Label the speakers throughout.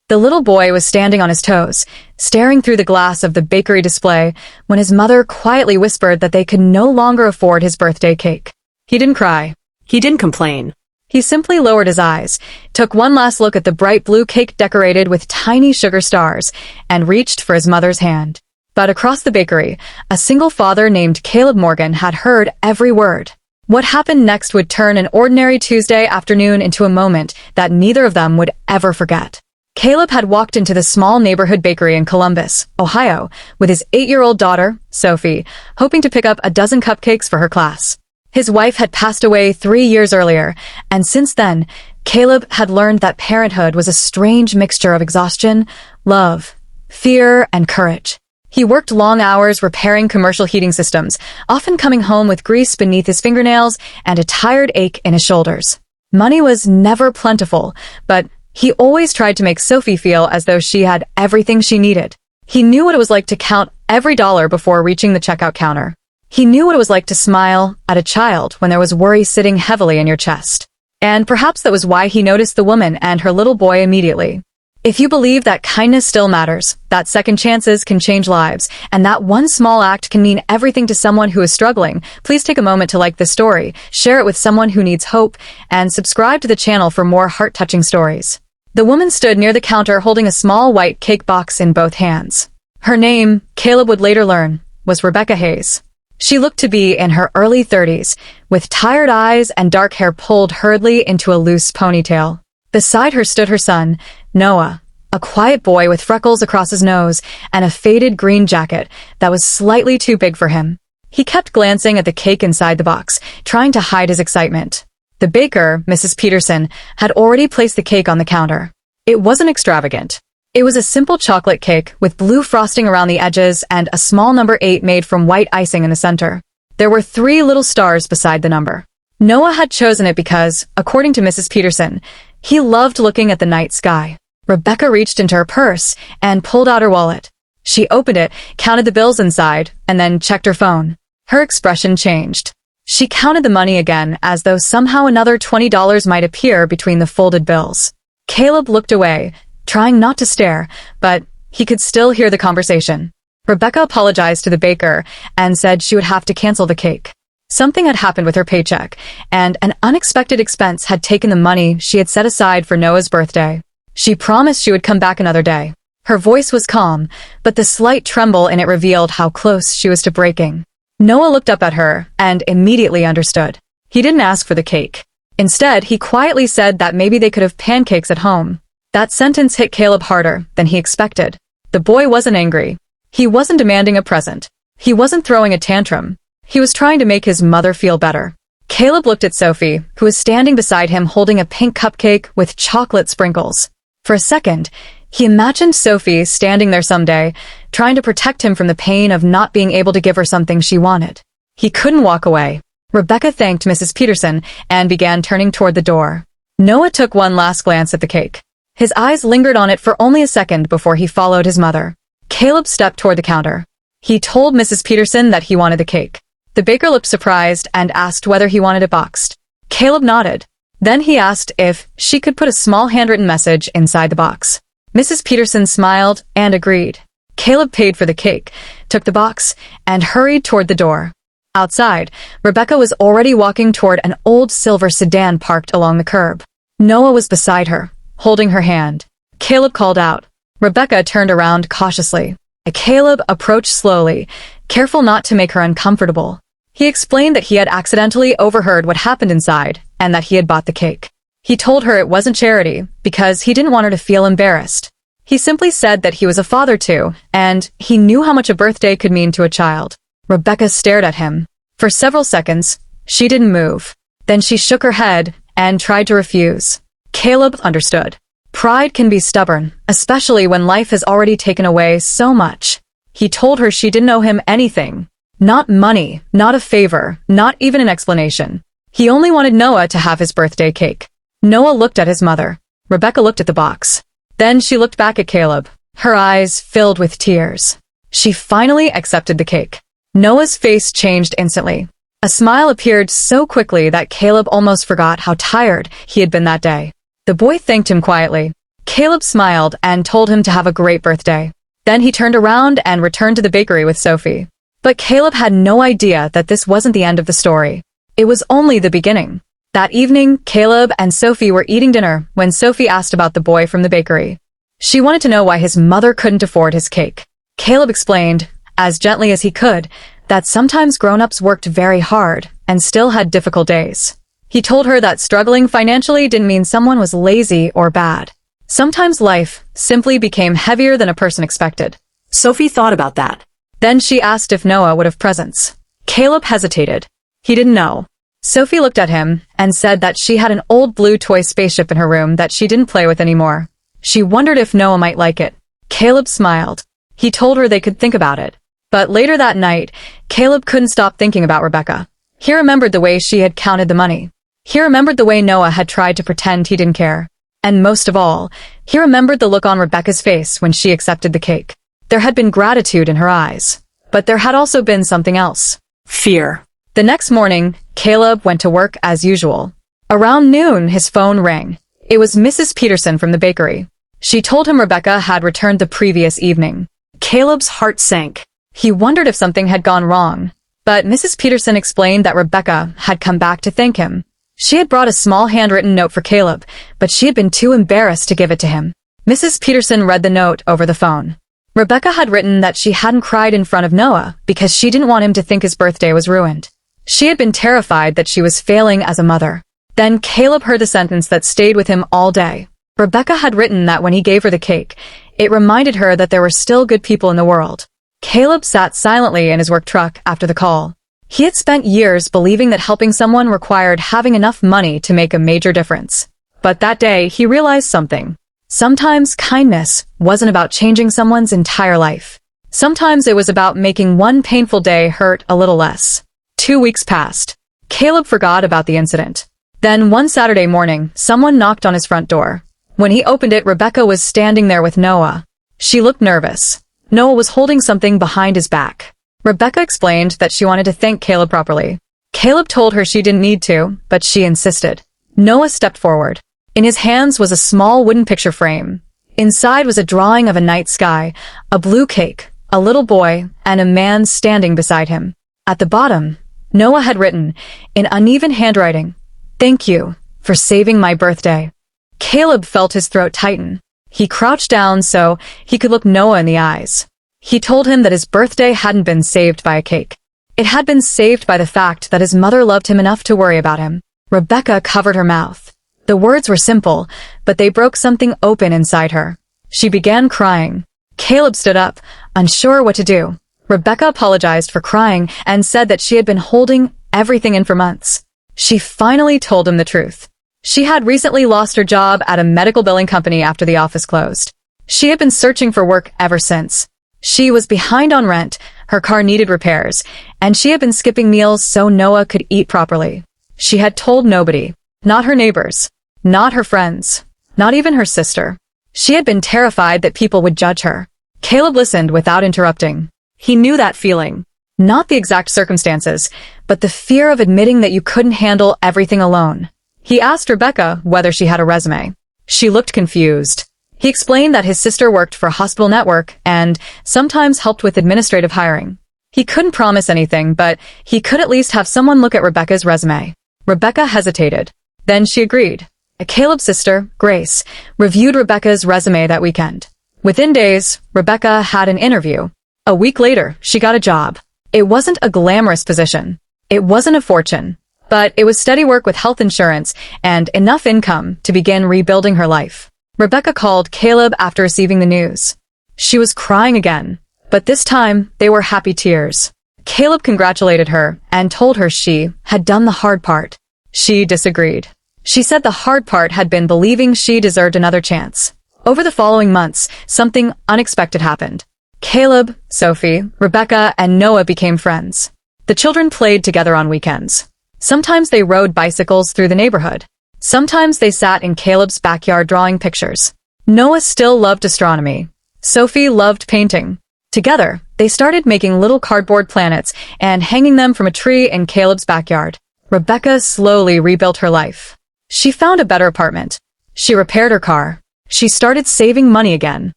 Speaker 1: The little boy was standing on his toes, staring through the glass of the bakery display, when his mother quietly whispered that they could no longer afford his birthday cake. He didn't cry.
Speaker 2: He didn't complain.
Speaker 1: He simply lowered his eyes, took one last look at the bright blue cake decorated with tiny sugar stars, and reached for his mother's hand. But across the bakery, a single father named Caleb Morgan had heard every word. What happened next would turn an ordinary Tuesday afternoon into a moment that neither of them would ever forget. Caleb had walked into the small neighborhood bakery in Columbus, Ohio, with his 8-year-old daughter, Sophie, hoping to pick up a dozen cupcakes for her class. His wife had passed away 3 years earlier, and since then, Caleb had learned that parenthood was a strange mixture of exhaustion, love, fear, and courage. He worked long hours repairing commercial heating systems, often coming home with grease beneath his fingernails and a tired ache in his shoulders. Money was never plentiful, but he always tried to make Sophie feel as though she had everything she needed. He knew what it was like to count every dollar before reaching the checkout counter. He knew what it was like to smile at a child when there was worry sitting heavily in your chest. And perhaps that was why he noticed the woman and her little boy immediately. If you believe that kindness still matters, that second chances can change lives, and that one small act can mean everything to someone who is struggling, please take a moment to like this story, share it with someone who needs hope, and subscribe to the channel for more heart-touching stories. The woman stood near the counter holding a small white cake box in both hands. Her name, Caleb would later learn, was Rebecca Hayes. She looked to be in her early 30s, with tired eyes and dark hair pulled hurriedly into a loose ponytail. Beside her stood her son, Noah, a quiet boy with freckles across his nose and a faded green jacket that was slightly too big for him. He kept glancing at the cake inside the box, trying to hide his excitement. The baker, Mrs. Peterson, had already placed the cake on the counter. It wasn't extravagant. It was a simple chocolate cake with blue frosting around the edges and a small number 8 made from white icing in the center. There were 3 little stars beside the number. Noah had chosen it because, according to Mrs. Peterson, he loved looking at the night sky. Rebecca reached into her purse and pulled out her wallet. She opened it, counted the bills inside, and then checked her phone. Her expression changed. She counted the money again as though somehow another $20 might appear between the folded bills. Caleb looked away, trying not to stare, but he could still hear the conversation. Rebecca apologized to the baker and said she would have to cancel the cake. Something had happened with her paycheck, and an unexpected expense had taken the money she had set aside for Noah's birthday. She promised she would come back another day. Her voice was calm, but the slight tremble in it revealed how close she was to breaking. Noah looked up at her and immediately understood. He didn't ask for the cake. Instead, he quietly said that maybe they could have pancakes at home. That sentence hit Caleb harder than he expected. The boy wasn't angry. He wasn't demanding a present. He wasn't throwing a tantrum. He was trying to make his mother feel better. Caleb looked at Sophie, who was standing beside him holding a pink cupcake with chocolate sprinkles. For a second, he imagined Sophie standing there someday, trying to protect him from the pain of not being able to give her something she wanted. He couldn't walk away. Rebecca thanked Mrs. Peterson and began turning toward the door. Noah took one last glance at the cake. His eyes lingered on it for only a second before he followed his mother. Caleb stepped toward the counter. He told Mrs. Peterson that he wanted the cake. The baker looked surprised and asked whether he wanted it boxed. Caleb nodded. Then he asked if she could put a small handwritten message inside the box. Mrs. Peterson smiled and agreed. Caleb paid for the cake, took the box, and hurried toward the door. Outside, Rebecca was already walking toward an old silver sedan parked along the curb. Noah was beside her, holding her hand. Caleb called out. Rebecca turned around cautiously. Caleb approached slowly, careful not to make her uncomfortable. He explained that he had accidentally overheard what happened inside and that he had bought the cake. He told her it wasn't charity because he didn't want her to feel embarrassed. He simply said that he was a father too, and he knew how much a birthday could mean to a child. Rebecca stared at him. For several seconds, she didn't move. Then she shook her head and tried to refuse. Caleb understood. Pride can be stubborn, especially when life has already taken away so much. He told her she didn't owe him anything. Not money, not a favor, not even an explanation. He only wanted Noah to have his birthday cake. Noah looked at his mother. Rebecca looked at the box. Then she looked back at Caleb, her eyes filled with tears. She finally accepted the cake. Noah's face changed instantly. A smile appeared so quickly that Caleb almost forgot how tired he had been that day. The boy thanked him quietly. Caleb smiled and told him to have a great birthday. Then he turned around and returned to the bakery with Sophie. But Caleb had no idea that this wasn't the end of the story. It was only the beginning. That evening, Caleb and Sophie were eating dinner when Sophie asked about the boy from the bakery. She wanted to know why his mother couldn't afford his cake. Caleb explained, as gently as he could, that sometimes grown-ups worked very hard and still had difficult days. He told her that struggling financially didn't mean someone was lazy or bad. Sometimes life simply became heavier than a person expected.
Speaker 2: Sophie thought about that.
Speaker 1: Then she asked if Noah would have presents. Caleb hesitated. He didn't know. Sophie looked at him and said that she had an old blue toy spaceship in her room that she didn't play with anymore. She wondered if Noah might like it. Caleb smiled. He told her they could think about it. But later that night, Caleb couldn't stop thinking about Rebecca. He remembered the way she had counted the money. He remembered the way Noah had tried to pretend he didn't care. And most of all, he remembered the look on Rebecca's face when she accepted the cake. There had been gratitude in her eyes. But there had also been something else.
Speaker 2: Fear.
Speaker 1: The next morning, Caleb went to work as usual. Around noon, his phone rang. It was Mrs. Peterson from the bakery. She told him Rebecca had returned the previous evening.
Speaker 2: Caleb's heart sank.
Speaker 1: He wondered if something had gone wrong. But Mrs. Peterson explained that Rebecca had come back to thank him. She had brought a small handwritten note for Caleb, but she had been too embarrassed to give it to him. Mrs. Peterson read the note over the phone. Rebecca had written that she hadn't cried in front of Noah because she didn't want him to think his birthday was ruined. She had been terrified that she was failing as a mother. Then Caleb heard the sentence that stayed with him all day. Rebecca had written that when he gave her the cake, it reminded her that there were still good people in the world. Caleb sat silently in his work truck after the call. He had spent years believing that helping someone required having enough money to make a major difference. But that day, he realized something. Sometimes kindness wasn't about changing someone's entire life. Sometimes it was about making one painful day hurt a little less. 2 weeks passed. Caleb forgot about the incident. Then one Saturday morning, someone knocked on his front door. When he opened it, Rebecca was standing there with Noah. She looked nervous. Noah was holding something behind his back. Rebecca explained that she wanted to thank Caleb properly. Caleb told her she didn't need to, but she insisted. Noah stepped forward. In his hands was a small wooden picture frame. Inside was a drawing of a night sky, a blue cake, a little boy, and a man standing beside him. At the bottom, Noah had written, in uneven handwriting, "Thank you for saving my birthday." Caleb felt his throat tighten. He crouched down so he could look Noah in the eyes. He told him that his birthday hadn't been saved by a cake. It had been saved by the fact that his mother loved him enough to worry about him. Rebecca covered her mouth. The words were simple, but they broke something open inside her. She began crying. Caleb stood up, unsure what to do. Rebecca apologized for crying and said that she had been holding everything in for months. She finally told him the truth. She had recently lost her job at a medical billing company after the office closed. She had been searching for work ever since. She was behind on rent, her car needed repairs, and she had been skipping meals so Noah could eat properly. She had told nobody, not her neighbors, not her friends, not even her sister. She had been terrified that people would judge her. Caleb listened without interrupting. He knew that feeling. Not the exact circumstances, but the fear of admitting that you couldn't handle everything alone. He asked Rebecca whether she had a resume. She looked confused. He explained that his sister worked for a hospital network and sometimes helped with administrative hiring. He couldn't promise anything, but he could at least have someone look at Rebecca's resume. Rebecca hesitated. Then she agreed. Caleb's sister, Grace, reviewed Rebecca's resume that weekend. Within days, Rebecca had an interview. A week later, she got a job. It wasn't a glamorous position. It wasn't a fortune. But it was steady work with health insurance and enough income to begin rebuilding her life. Rebecca called Caleb after receiving the news. She was crying again, but this time they were happy tears. Caleb congratulated her and told her she had done the hard part. She disagreed. She said the hard part had been believing she deserved another chance. Over the following months, something unexpected happened. Caleb, Sophie, Rebecca, and Noah became friends. The children played together on weekends. Sometimes they rode bicycles through the neighborhood. Sometimes they sat in Caleb's backyard drawing pictures. Noah still loved astronomy. Sophie loved painting. Together, they started making little cardboard planets and hanging them from a tree in Caleb's backyard. Rebecca slowly rebuilt her life. She found a better apartment. She repaired her car. She started saving money again.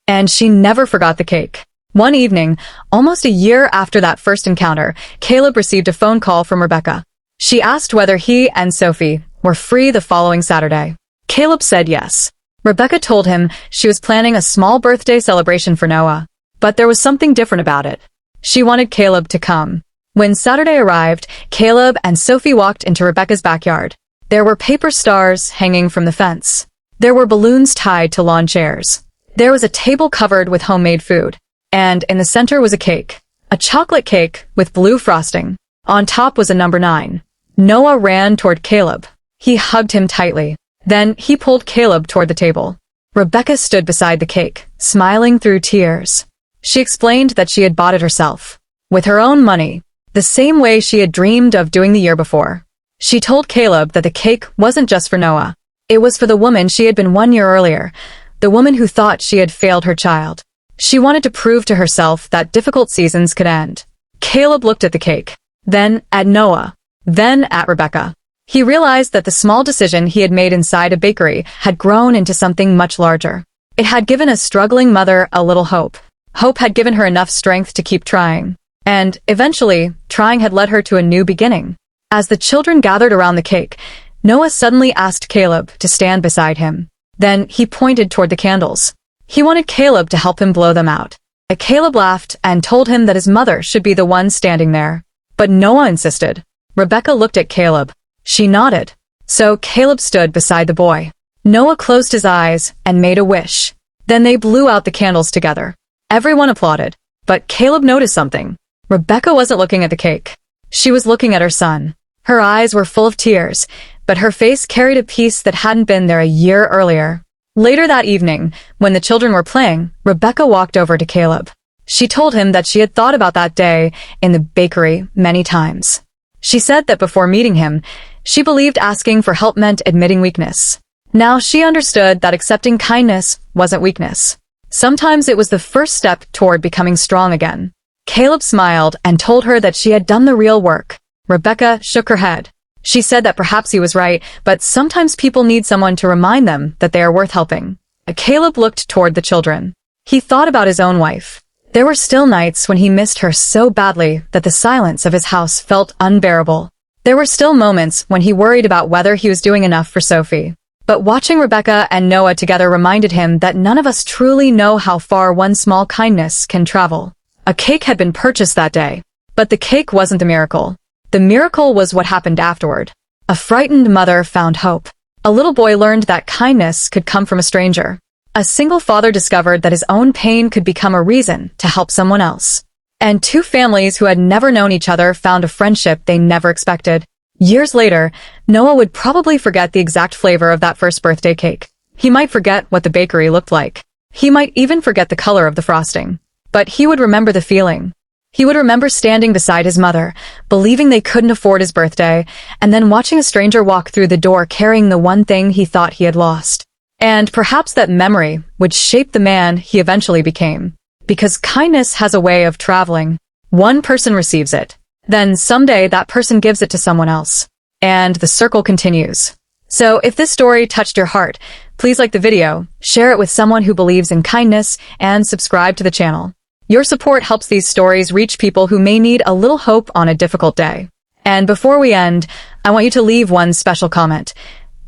Speaker 1: And she never forgot the cake. One evening, almost a year after that first encounter, Caleb received a phone call from Rebecca. She asked whether he and Sophie were free the following Saturday. Caleb said yes. Rebecca told him she was planning a small birthday celebration for Noah. But there was something different about it. She wanted Caleb to come. When Saturday arrived, Caleb and Sophie walked into Rebecca's backyard. There were paper stars hanging from the fence. There were balloons tied to lawn chairs. There was a table covered with homemade food. And in the center was a cake. A chocolate cake with blue frosting. On top was a number 9. Noah ran toward Caleb. He hugged him tightly. Then he pulled Caleb toward the table. Rebecca stood beside the cake, smiling through tears. She explained that she had bought it herself. With her own money. The same way she had dreamed of doing the year before. She told Caleb that the cake wasn't just for Noah. It was for the woman she had been 1 year earlier. The woman who thought she had failed her child. She wanted to prove to herself that difficult seasons could end. Caleb looked at the cake. Then at Noah. Then at Rebecca. He realized that the small decision he had made inside a bakery had grown into something much larger. It had given a struggling mother a little hope. Hope had given her enough strength to keep trying. And, eventually, trying had led her to a new beginning. As the children gathered around the cake, Noah suddenly asked Caleb to stand beside him. Then he pointed toward the candles. He wanted Caleb to help him blow them out. Caleb laughed and told him that his mother should be the one standing there. But Noah insisted. Rebecca looked at Caleb. She nodded. So Caleb stood beside the boy. Noah closed his eyes and made a wish. Then they blew out the candles together. Everyone applauded. But Caleb noticed something. Rebecca wasn't looking at the cake. She was looking at her son. Her eyes were full of tears, but her face carried a peace that hadn't been there a year earlier. Later that evening, when the children were playing, Rebecca walked over to Caleb. She told him that she had thought about that day in the bakery many times. She said that before meeting him, she believed asking for help meant admitting weakness. Now she understood that accepting kindness wasn't weakness. Sometimes it was the first step toward becoming strong again. Caleb smiled and told her that she had done the real work. Rebecca shook her head. She said that perhaps he was right, but sometimes people need someone to remind them that they are worth helping. Caleb looked toward the children. He thought about his own wife. There were still nights when he missed her so badly that the silence of his house felt unbearable. There were still moments when he worried about whether he was doing enough for Sophie. But watching Rebecca and Noah together reminded him that none of us truly know how far one small kindness can travel. A cake had been purchased that day. But the cake wasn't the miracle. The miracle was what happened afterward. A frightened mother found hope. A little boy learned that kindness could come from a stranger. A single father discovered that his own pain could become a reason to help someone else. And 2 families who had never known each other found a friendship they never expected. Years later, Noah would probably forget the exact flavor of that first birthday cake. He might forget what the bakery looked like. He might even forget the color of the frosting. But he would remember the feeling. He would remember standing beside his mother, believing they couldn't afford his birthday, and then watching a stranger walk through the door carrying the one thing he thought he had lost. And perhaps that memory would shape the man he eventually became. Because kindness has a way of traveling. One person receives it. Then someday that person gives it to someone else. And the circle continues. So if this story touched your heart, please like the video, share it with someone who believes in kindness, and subscribe to the channel. Your support helps these stories reach people who may need a little hope on a difficult day. And before we end, I want you to leave one special comment.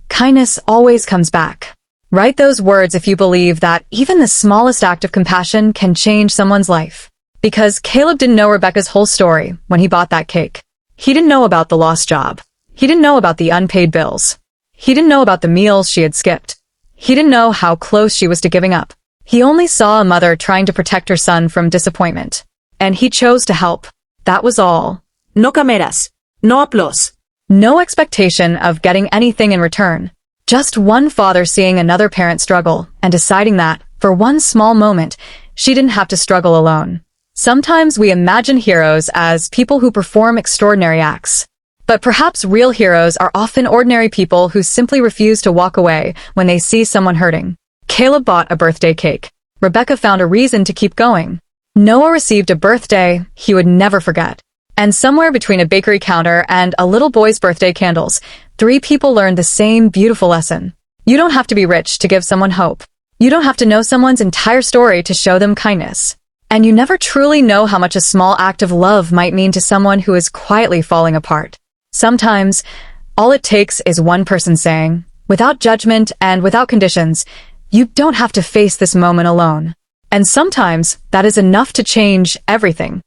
Speaker 1: Kindness always comes back. Write those words if you believe that even the smallest act of compassion can change someone's life. Because Caleb didn't know Rebecca's whole story when he bought that cake. He didn't know about the lost job. He didn't know about the unpaid bills. He didn't know about the meals she had skipped. He didn't know how close she was to giving up. He only saw a mother trying to protect her son from disappointment. And he chose to help. That was all.
Speaker 2: No cameras. No applause.
Speaker 1: No expectation of getting anything in return. Just one father seeing another parent struggle and deciding that, for one small moment, she didn't have to struggle alone. Sometimes we imagine heroes as people who perform extraordinary acts. But perhaps real heroes are often ordinary people who simply refuse to walk away when they see someone hurting. Caleb bought a birthday cake. Rebecca found a reason to keep going. Noah received a birthday he would never forget. And somewhere between a bakery counter and a little boy's birthday candles, 3 people learned the same beautiful lesson. You don't have to be rich to give someone hope. You don't have to know someone's entire story to show them kindness. And you never truly know how much a small act of love might mean to someone who is quietly falling apart. Sometimes, all it takes is one person saying, without judgment and without conditions, you don't have to face this moment alone. And sometimes, that is enough to change everything.